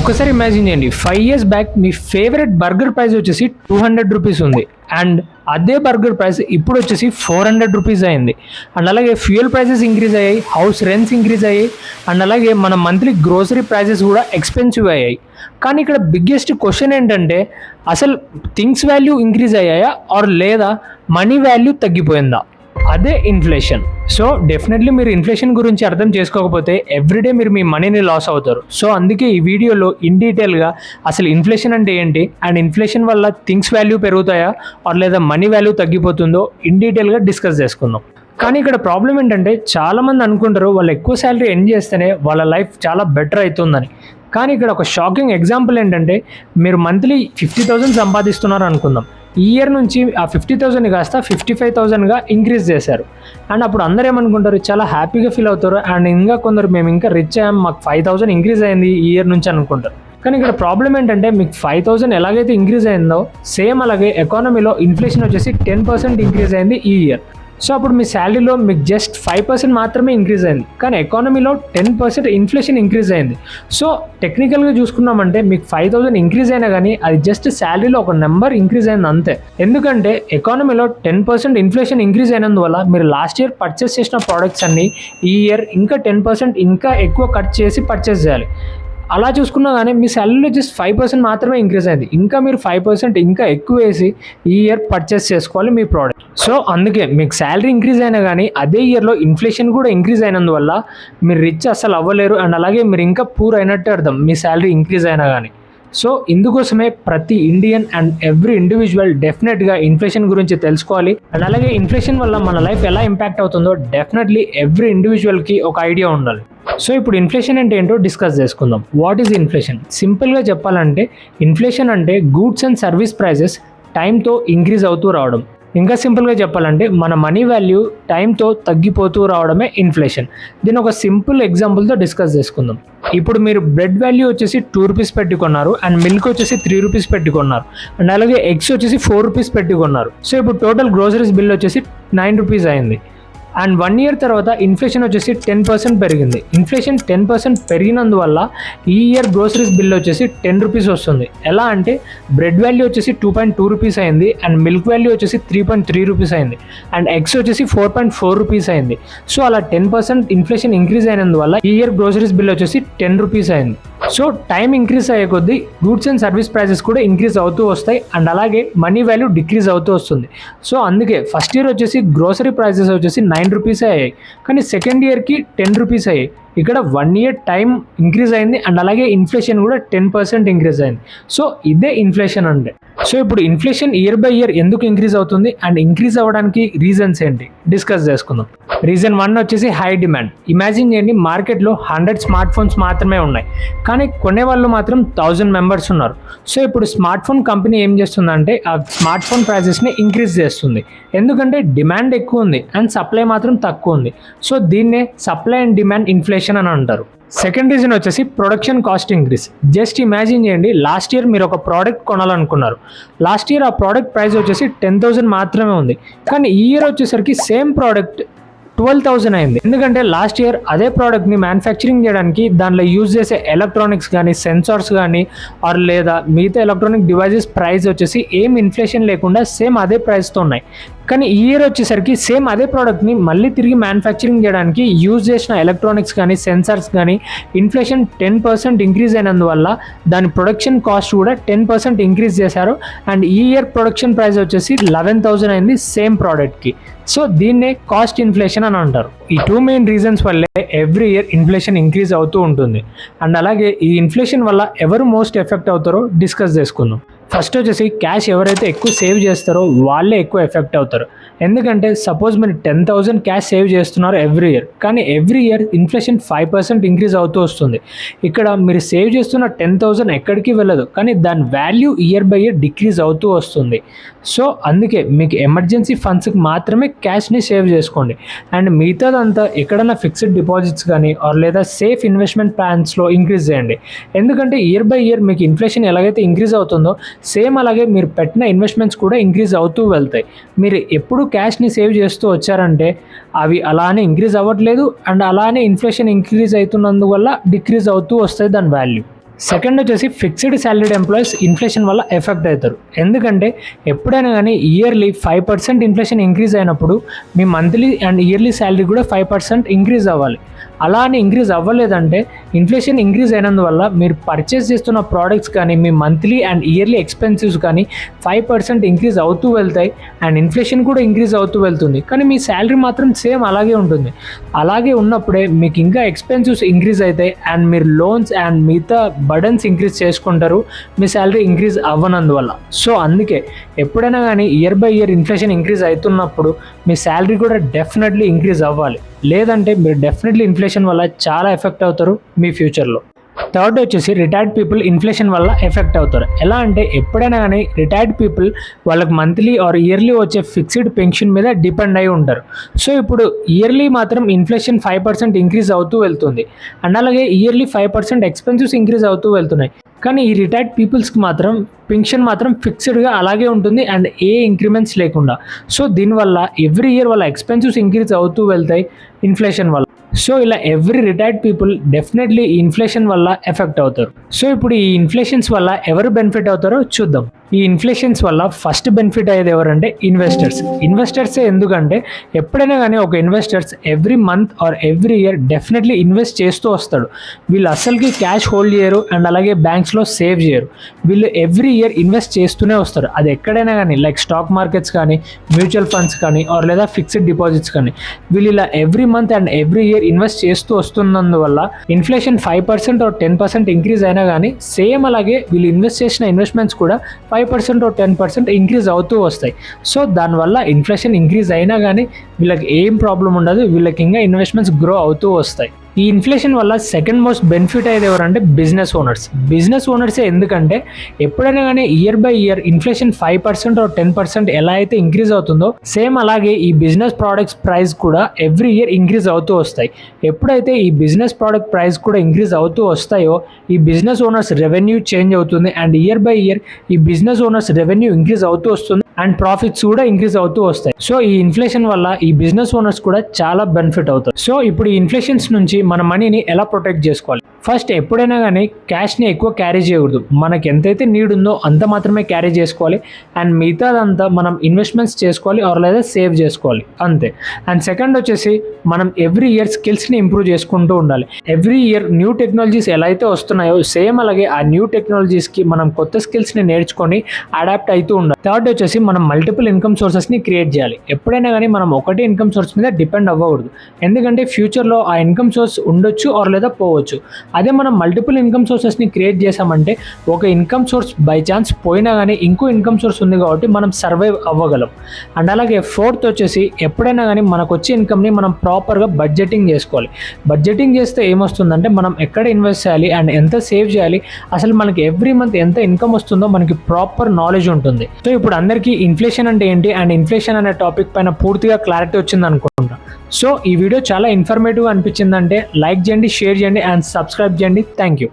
ఒకసారి ఇమాజిన్ చేయండి, 5 years back మీ favourite burger price వచ్చేసి 200 రూపీస్ ఉంది. అండ్ అదే బర్గర్ ప్రైస్ ఇప్పుడు వచ్చేసి 400 రూపీస్ అయింది. అండ్ అలాగే ఫ్యూయల్ ప్రైసెస్ ఇంక్రీజ్ అయ్యాయి, హౌస్ రెంట్స్ ఇంక్రీజ్ అయ్యాయి, అండ్ అలాగే మన మంత్లీ గ్రోసరీ ప్రైసెస్ కూడా ఎక్స్పెన్సివ్ అయ్యాయి. కానీ ఇక్కడ బిగ్గెస్ట్ క్వశ్చన్ ఏంటంటే, అసలు థింగ్స్ వాల్యూ ఇంక్రీజ్ అయ్యాయా ఆర్ లేదా మనీ వాల్యూ తగ్గిపోయిందా? అదే ఇన్ఫ్లేషన్. సో డెఫినెట్లీ మీరు ఇన్ఫ్లేషన్ గురించి అర్థం చేసుకోకపోతే ఎవ్రీడే మీరు మీ మనీని లాస్ అవుతారు. సో అందుకే ఈ వీడియోలో ఇన్ డీటెయిల్గా అసలు ఇన్ఫ్లేషన్ అంటే ఏంటి, అండ్ ఇన్ఫ్లేషన్ వల్ల థింగ్స్ వాల్యూ పెరుగుతాయా ఆర్ లేదా మనీ వాల్యూ తగ్గిపోతుందో ఇన్ డీటెయిల్గా డిస్కస్ చేసుకుందాం. కానీ ఇక్కడ ప్రాబ్లం ఏంటంటే, చాలామంది అనుకుంటారు వాళ్ళు ఎక్కువ శాలరీ ఎర్న్ చేస్తేనే వాళ్ళ లైఫ్ చాలా బెటర్ అవుతుందని. కానీ ఇక్కడ ఒక షాకింగ్ ఎగ్జాంపుల్ ఏంటంటే, మీరు మంత్లీ 50,000 సంపాదిస్తున్నారు అనుకుందాం. ఈ ఇయర్ నుంచి ఆ 50,000 కాస్త 55,000గా ఇంక్రీజ్ చేశారు. అండ్ అప్పుడు అందరూ ఏమనుకుంటారు, చాలా హ్యాపీగా ఫీల్ అవుతారు. అండ్ ఇంకా కొందరు మేము ఇంకా రిచ్ అయ్యాం, మాకు 5,000 ఇంక్రీజ్ అయింది ఈ ఇయర్ నుంచి అనుకుంటారు. కానీ ఇక్కడ ప్రాబ్లం ఏంటంటే, మీకు 5,000 ఎలాగైతే ఇంక్రీజ్ అయిందో సేమ్ అలాగే ఎకానమీలో ఇన్ఫ్లేషన్ వచ్చేసి 10% ఇంక్రీజ్ అయింది ఈ ఇయర్. సో అప్పుడు మీ శాలరీలో మీకు జస్ట్ 5% మాత్రమే ఇంక్రీజ్ అయింది, కానీ ఎకానమీలో 10% ఇన్ఫ్లేషన్ ఇంక్రీజ్ అయింది. సో టెక్నికల్గా చూసుకున్నామంటే మీకు 5,000 ఇంక్రీజ్ అయినా కానీ అది జస్ట్ శాలరీలో ఒక నెంబర్ ఇంక్రీజ్ అయింది అంతే. ఎందుకంటే ఎకానమీలో 10% ఇన్ఫ్లేషన్ ఇంక్రీజ్ అయినందువల్ల మీరు లాస్ట్ ఇయర్ పర్చేస్ చేసిన ప్రోడక్ట్స్ అన్ని ఈ ఇయర్ ఇంకా 10% ఇంకా ఎక్కువ కట్ చేసి పర్చేస్ చేయాలి. అలా చూసుకున్నా కానీ మీ శాలరీలో జస్ట్ 5% మాత్రమే ఇంక్రీజ్ అయింది, ఇంకా మీరు 5% ఇంకా ఎక్కువ వేసి ఈ ఇయర్ పర్చేస్ చేసుకోవాలి మీ ప్రోడక్ట్. సో అందుకే మీకు శాలరీ ఇంక్రీజ్ అయినా కానీ అదే ఇయర్లో ఇన్ఫ్లేషన్ కూడా ఇంక్రీజ్ అయినందువల్ల మీరు రిచ్ అసలు అవ్వలేరు. అండ్ అలాగే మీరు ఇంకా పూర్ అయినట్టే అర్థం మీ శాలరీ ఇంక్రీజ్ అయినా కానీ. సో ఇందుకోసమే ప్రతి ఇండియన్ అండ్ ఎవ్రీ ఇండివిజువల్ డెఫినెట్గా ఇన్ఫ్లేషన్ గురించి తెలుసుకోవాలి. అండ్ అలాగే ఇన్ఫ్లేషన్ వల్ల మన లైఫ్ ఎలా ఇంపాక్ట్ అవుతుందో డెఫినెట్లీ ఎవ్రీ ఇండివిజువల్కి ఒక ఐడియా ఉండాలి. సో ఇప్పుడు ఇన్ఫ్లేషన్ అంటే ఏంటో డిస్కస్ చేసుకుందాం. What is inflation? సింపుల్గా చెప్పాలంటే ఇన్ఫ్లేషన్ అంటే గూడ్స్ అండ్ సర్వీస్ ప్రైజెస్ టైంతో ఇంక్రీజ్ అవుతూ రావడం. ఇంకా సింపుల్గా చెప్పాలంటే మన మనీ వాల్యూ టైంతో తగ్గిపోతూ రావడమే ఇన్ఫ్లేషన్. దీని ఒక సింపుల్ ఎగ్జాంపుల్తో డిస్కస్ చేసుకుందాం. ఇప్పుడు మీరు బ్రెడ్ వాల్యూ వచ్చేసి 2 రూపీస్ పెట్టుకున్నారు, అండ్ మిల్క్ వచ్చేసి 3 రూపీస్ పెట్టుకున్నారు, అండ్ అలాగే ఎగ్స్ వచ్చేసి 4 రూపీస్ పెట్టుకున్నారు. సో ఇప్పుడు టోటల్ గ్రోసరీస్ బిల్ వచ్చేసి 9 రూపీస్ అయింది. అండ్ 1 year తర్వాత ఇన్ఫ్లేషన్ వచ్చేసి 10% పెరిగింది. ఇన్ఫ్లేషన్ 10% పెరిగినందువల్ల ఈ ఇయర్ గ్రోసరీస్ బిల్ వచ్చేసి 10 రూపీస్ వస్తుంది. ఎలా అంటే బ్రెడ్ వాల్యూ వచ్చేసి 2.2 రూపీస్ అయింది, అండ్ మిల్క్ వాల్యూ వచ్చేసి 3.3 రూపీస్ అయింది, అండ్ ఎగ్స్ వచ్చేసి 4.4 రూపీస్ అయింది. సో అలా 10% ఇన్ఫ్లేషన్ ఇంక్రీజ్ అయినందువల్ల ఈ ఇయర్ గ్రోసరీస్ బిల్ వచ్చేసి 10 రూపీస్ అయింది. సో టైం ఇంక్రీజ్ అయ్యే కొద్దీ గూడ్స్ అండ్ సర్వీస్ ప్రైసెస్ కూడా ఇంక్రీజ్ అవుతూ వస్తాయి, అండ్ అలాగే మనీ వాల్యూ డిక్రీజ్ అవుతూ వస్తుంది. సో అందుకే ఫస్ట్ ఇయర్ వచ్చేసి గ్రోసరీ ప్రైసెస్ వచ్చేసి 9 రూపీసే అయ్యాయి, కానీ సెకండ్ ఇయర్కి 10 రూపీస్ అయ్యాయి. ఇక్కడ 1 year టైం ఇంక్రీజ్ అయింది, అండ్ అలాగే ఇన్ఫ్లేషన్ కూడా 10% ఇంక్రీజ్ అయింది. సో ఇదే ఇన్ఫ్లేషన్ అంటే. సో ఇప్పుడు ఇన్ఫ్లేషన్ ఇయర్ బై ఇయర్ ఎందుకు ఇంక్రీజ్ అవుతుంది అండ్ ఇంక్రీజ్ అవ్వడానికి రీజన్స్ ఏంటి డిస్కస్ చేసుకుందాం. రీజన్ 1 వచ్చేసి హై డిమాండ్. ఇమాజిన్ చేయండి, మార్కెట్లో 100 స్మార్ట్ ఫోన్స్ మాత్రమే ఉన్నాయి, కానీ కొనేవాళ్ళు మాత్రం 1000 మెంబర్స్ ఉన్నారు. సో ఇప్పుడు స్మార్ట్ ఫోన్ కంపెనీ ఏం చేస్తుందంటే ఆ స్మార్ట్ ఫోన్ ప్రైసెస్ని ఇంక్రీజ్ చేస్తుంది, ఎందుకంటే డిమాండ్ ఎక్కువ ఉంది అండ్ సప్లై మాత్రం తక్కువ ఉంది. సో దీన్నే సప్లై అండ్ డిమాండ్ ఇన్ఫ్లేషన్ అని అంటారు. సెకండ్ రీజన్ వచ్చేసి production cost increase. Just imagine చేయండి, లాస్ట్ ఇయర్ మీరు ఒక ప్రోడక్ట్ కొనాలనుకున్నారు. లాస్ట్ ఇయర్ ఆ ప్రోడక్ట్ ప్రైస్ వచ్చేసి 10,000 మాత్రమే ఉంది, కానీ ఈ ఇయర్ వచ్చేసరికి సేమ్ ప్రోడక్ట్ 12,000 అయింది. ఎందుకంటే లాస్ట్ ఇయర్ అదే ప్రోడక్ట్ని మ్యానుఫ్యాక్చరింగ్ చేయడానికి దాంట్లో యూజ్ చేసే ఎలక్ట్రానిక్స్ కానీ సెన్సార్స్ కానీ ఆర్ లేదా మిగతా ఎలక్ట్రానిక్ డివైజెస్ ప్రైస్ వచ్చేసి ఏం ఇన్ఫ్లేషన్ లేకుండా సేమ్ అదే ప్రైస్తో ఉన్నాయి. కానీ ఈ ఇయర్ వచ్చేసరికి సేమ్ అదే ప్రోడక్ట్ని మళ్ళీ తిరిగి మ్యానుఫ్యాక్చరింగ్ చేయడానికి యూజ్ చేసిన ఎలక్ట్రానిక్స్ కానీ సెన్సార్స్ కానీ ఇన్ఫ్లేషన్ 10% ఇంక్రీజ్ అయినందువల్ల దాని ప్రొడక్షన్ కాస్ట్ కూడా 10% ఇంక్రీజ్ చేశారు. అండ్ ఈ ఇయర్ ప్రొడక్షన్ ప్రైస్ వచ్చేసి 11,000 అయింది సేమ్ ప్రోడక్ట్కి. సో దీన్నే కాస్ట్ ఇన్ఫ్లేషన్ అని అంటారు. ఈ 2 మెయిన్ రీజన్స్ వల్లే ఎవ్రీ ఇయర్ ఇన్ఫ్లేషన్ ఇంక్రీజ్ అవుతూ ఉంటుంది. అండ్ అలాగే ఈ ఇన్ఫ్లేషన్ వల్ల ఎవరు మోస్ట్ ఎఫెక్ట్ అవుతారో డిస్కస్ చేసుకుందాం. ఫస్ట్ వచ్చేసి క్యాష్ ఎవరైతే ఎక్కువ సేవ్ చేస్తారో వాళ్ళే ఎక్కువ ఎఫెక్ట్ అవుతారు. ఎందుకంటే సపోజ్ మీరు 10,000 క్యాష్ సేవ్ చేస్తున్నారు ఎవ్రీ ఇయర్, కానీ ఎవ్రీ ఇయర్ ఇన్ఫ్లేషన్ 5% ఇంక్రీజ్ అవుతూ వస్తుంది. ఇక్కడ మీరు సేవ్ చేస్తున్న 10,000 ఎక్కడికి వెళ్ళదు, కానీ దాని value year by year decrease అవుతూ వస్తుంది. సో అందుకే మీకు ఎమర్జెన్సీ ఫండ్స్కి మాత్రమే క్యాష్ని సేవ్ చేసుకోండి, అండ్ మిగతాదంతా ఎక్కడైనా ఫిక్స్డ్ డిపాజిట్స్ కానీ ఆర్ లేదా సేఫ్ ఇన్వెస్ట్మెంట్ ప్లాన్స్లో ఇంక్రీజ్ చేయండి. ఎందుకంటే ఇయర్ బై ఇయర్ మీకు ఇన్ఫ్లేషన్ ఎలాగైతే ఇంక్రీజ్ అవుతుందో సేమ్ అలాగే మీరు పెట్టిన ఇన్వెస్ట్మెంట్స్ కూడా ఇంక్రీజ్ అవుతూ వెళ్తాయి. మీరు ఎప్పుడు క్యాష్ని సేవ్ చేస్తూ వచ్చారంటే అవి అలానే ఇంక్రీజ్ అవ్వట్లేదు, అండ్ అలానే ఇన్ఫ్లేషన్ ఇంక్రీజ్ అవుతున్నందువల్ల డిక్రీజ్ అవుతూ వస్తాయి దాని వాల్యూ. సెకండ్ వచ్చేసి ఫిక్స్డ్ సాలరీడ్ ఎంప్లాయీస్ ఇన్ఫ్లేషన్ వల్ల ఎఫెక్ట్ అవుతారు. ఎందుకంటే ఎప్పుడైనా కానీ ఇయర్లీ 5% ఇన్ఫ్లేషన్ ఇంక్రీజ్ అయినప్పుడు మీ మంత్లీ అండ్ ఇయర్లీ శాలరీ కూడా 5% ఇంక్రీజ్ అవ్వాలి. అలా అని ఇంక్రీజ్ అవ్వలేదంటే ఇన్ఫ్లేషన్ ఇంక్రీజ్ అయినందువల్ల మీరు పర్చేస్ చేస్తున్న ప్రోడక్ట్స్ కానీ మీ మంత్లీ అండ్ ఇయర్లీ ఎక్స్పెన్సివ్స్ కానీ 5% ఇంక్రీజ్ అవుతూ వెళ్తాయి అండ్ ఇన్ఫ్లేషన్ కూడా ఇంక్రీజ్ అవుతూ వెళ్తుంది. కానీ మీ శాలరీ మాత్రం సేమ్ అలాగే ఉంటుంది. అలాగే ఉన్నప్పుడే మీకు ఇంకా ఎక్స్పెన్సివ్స్ ఇంక్రీజ్ అవుతాయి అండ్ మీరు లోన్స్ అండ్ మిగతా బర్డన్స్ ఇంక్రీజ్ చేసుకుంటారు మీ శాలరీ ఇంక్రీజ్ అవ్వనందువల్ల. సో అందుకే ఎప్పుడైనా కానీ year by year inflation increase అవుతున్నప్పుడు మీ శాలరీ కూడా డెఫినెట్లీ ఇంక్రీజ్ అవ్వాలి. లేదంటే మీరు డెఫినెట్లీ ఇన్ఫ్లేషన్ వల్ల చాలా ఎఫెక్ట్ అవుతారు మీ ఫ్యూచర్లో. థర్డ్ వచ్చేసి రిటైర్డ్ పీపుల్ ఇన్ఫ్లేషన్ వల్ల ఎఫెక్ట్ అవుతారు. ఎలా అంటే ఎప్పుడైనా కానీ రిటైర్డ్ పీపుల్ వాళ్ళకి మంత్లీ ఆర్ ఇయర్లీ వచ్చే ఫిక్స్డ్ పెన్షన్ మీద డిపెండ్ అయి ఉంటారు. సో ఇప్పుడు ఇయర్లీ మాత్రం ఇన్ఫ్లేషన్ 5% ఇంక్రీజ్ అవుతూ వెళ్తుంది అండ్ అలాగే ఇయర్లీ 5% ఎక్స్పెన్సివ్స్ ఇంక్రీజ్ అవుతూ వెళ్తున్నాయి. కానీ ఈ రిటైర్డ్ పీపుల్స్కి మాత్రం పెన్షన్ మాత్రం ఫిక్స్డ్గా అలాగే ఉంటుంది అండ్ ఏ ఇంక్రిమెంట్స్ లేకుండా. సో దీనివల్ల ఎవ్రీ ఇయర్ వాళ్ళ ఎక్స్పెన్సివ్స్ ఇంక్రీజ్ అవుతూ వెళ్తాయి ఇన్ఫ్లేషన్ వల్ల. సో ఇలా ఎవ్రీ రిటైర్డ్ పీపుల్ డెఫినెట్లీ ఈ ఇన్ఫ్లేషన్ వల్ల ఎఫెక్ట్ అవుతారు. సో ఇప్పుడు ఈ ఇన్ఫ్లేషన్స్ వల్ల ఎవరు బెనిఫిట్ అవుతారో చూద్దాం. ఈ ఇన్ఫ్లేషన్స్ వల్ల ఫస్ట్ బెనిఫిట్ అయ్యేది ఎవరంటే ఇన్వెస్టర్సే. ఎందుకంటే ఎప్పుడైనా కానీ ఒక investors every month or every here definitely invest చేస్తూ వస్తాడు. వీళ్ళు అస్సలకి క్యాష్ హోల్డ్ చేయరు అండ్ అలాగే బ్యాంక్స్లో సేవ్ చేయరు. వీళ్ళు ఎవ్రీ ఇయర్ ఇన్వెస్ట్ చేస్తూనే వస్తారు. అది ఎక్కడైనా కానీ లైక్ స్టాక్ మార్కెట్స్ కానీ మ్యూచువల్ ఫండ్స్ కానీ ఆర్ లేదా ఫిక్స్డ్ డిపాజిట్స్ కానీ వీళ్ళు ఇలా every month and every year invest చేస్తూ వస్తున్నందువల్ల ఇన్ఫ్లేషన్ 5% ఆర్ 10% ఇంక్రీజ్ అయినా కానీ సేమ్ అలాగే వీళ్ళు ఇన్వెస్ట్ చేసిన ఇన్వెస్ట్మెంట్స్ కూడా 5% ఆర్ 10% ఇంక్రీజ్ అవుతూ వస్తాయి. సో దానివల్ల ఇన్ఫ్లేషన్ ఇంక్రీజ్ అయినా కానీ వీళ్ళకి ఏం ప్రాబ్లం ఉండదు. వీళ్ళకి ఇంకా ఇన్వెస్ట్మెంట్స్ గ్రో అవుతూ వస్తాయి. ఈ ఇన్ఫ్లేషన్ వల్ల సెకండ్ మోస్ట్ బెనిఫిట్ అయ్యేది ఎవరంటే బిజినెస్ ఓనర్సే. ఎందుకంటే ఎప్పుడైనా కానీ year by year inflation 5% or 10% ఎలా అయితే ఇంక్రీజ్ అవుతుందో సేమ్ అలాగే ఈ బిజినెస్ ప్రోడక్ట్స్ ప్రైస్ కూడా ఎవ్రీ ఇయర్ ఇంక్రీజ్ అవుతూ వస్తాయి. ఎప్పుడైతే ఈ బిజినెస్ ప్రోడక్ట్ ప్రైస్ కూడా ఇంక్రీజ్ అవుతూ వస్తాయో ఈ బిజినెస్ ఓనర్స్ రెవెన్యూ చేంజ్ అవుతుంది అండ్ ఇయర్ బై ఇయర్ ఈ బిజినెస్ ఓనర్స్ రెవెన్యూ ఇంక్రీజ్ అవుతూ వస్తుంది అండ్ ప్రాఫిట్స్ కూడా ఇంక్రీజ్ అవుతూ వస్తాయి. సో ఈ ఇన్ఫ్లేషన్ వల్ల ఈ బిజినెస్ ఓనర్స్ కూడా చాలా బెనిఫిట్ అవుతారు. సో ఇప్పుడు ఈ ఇన్ఫ్లేషన్స్ నుంచి మన మనీని ఎలా ప్రొటెక్ట్ చేసుకోవాలి? ఫస్ట్ ఎప్పుడైనా కానీ క్యాష్ని ఎక్కువ క్యారీ చేయకూడదు. మనకి ఎంతైతే నీడ్ ఉందో అంత మాత్రమే క్యారీ చేసుకోవాలి అండ్ మిగతాదంతా మనం ఇన్వెస్ట్మెంట్స్ చేసుకోవాలి ఆర్ లేదా సేవ్ చేసుకోవాలి అంతే. అండ్ సెకండ్ వచ్చేసి మనం ఎవ్రీ ఇయర్ స్కిల్స్ని ఇంప్రూవ్ చేసుకుంటూ ఉండాలి. ఎవ్రీ ఇయర్ న్యూ టెక్నాలజీస్ ఎలా అయితే వస్తున్నాయో సేమ్ అలాగే ఆ న్యూ టెక్నాలజీస్కి మనం కొత్త స్కిల్స్ని నేర్చుకొని అడాప్ట్ అవుతూ ఉండాలి. థర్డ్ వచ్చేసి మనం మల్టిపుల్ ఇన్కమ్ సోర్సెస్ని క్రియేట్ చేయాలి. ఎప్పుడైనా కానీ మనం ఒకటే ఇన్కమ్ సోర్స్ మీద డిపెండ్ అవ్వకూడదు. ఎందుకంటే ఫ్యూచర్లో ఆ ఇన్కమ్ సోర్స్ ఉండొచ్చు ఆర్ లేదా పోవచ్చు. అదే మనం మల్టిపుల్ ఇన్కమ్ సోర్సెస్ని క్రియేట్ చేసామంటే ఒక ఇన్కమ్ సోర్స్ బై ఛాన్స్ పోయినా కానీ ఇంకో ఇన్కమ్ సోర్స్ ఉంది కాబట్టి మనం సర్వైవ్ అవ్వగలం. అండ్ అలాగే ఫోర్త్ వచ్చేసి ఎప్పుడైనా కానీ మనకు వచ్చే ఇన్కమ్ని మనం ప్రాపర్గా బడ్జెటింగ్ చేసుకోవాలి. బడ్జెటింగ్ చేస్తే ఏమొస్తుందంటే మనం ఎక్కడ ఇన్వెస్ట్ చేయాలి అండ్ ఎంత సేవ్ చేయాలి, అసలు మనకి ఎవ్రీ మంత్ ఎంత ఇన్కమ్ వస్తుందో మనకి ప్రాపర్ నాలెడ్జ్ ఉంటుంది. సో ఇప్పుడు అందరికీ ఇన్ఫ్లేషన్ అంటే ఏంటి అండ్ ఇన్ఫ్లేషన్ అనే టాపిక్ పైన పూర్తిగా క్లారిటీ వచ్చింది అనుకుంటా. సో ఈ వీడియో చాలా ఇన్ఫర్మేటివ్గా అనిపించిందంటే లైక్ చేయండి, షేర్ చేయండి అండ్ సబ్స్క్రైబ్ చేయండి. Thank you.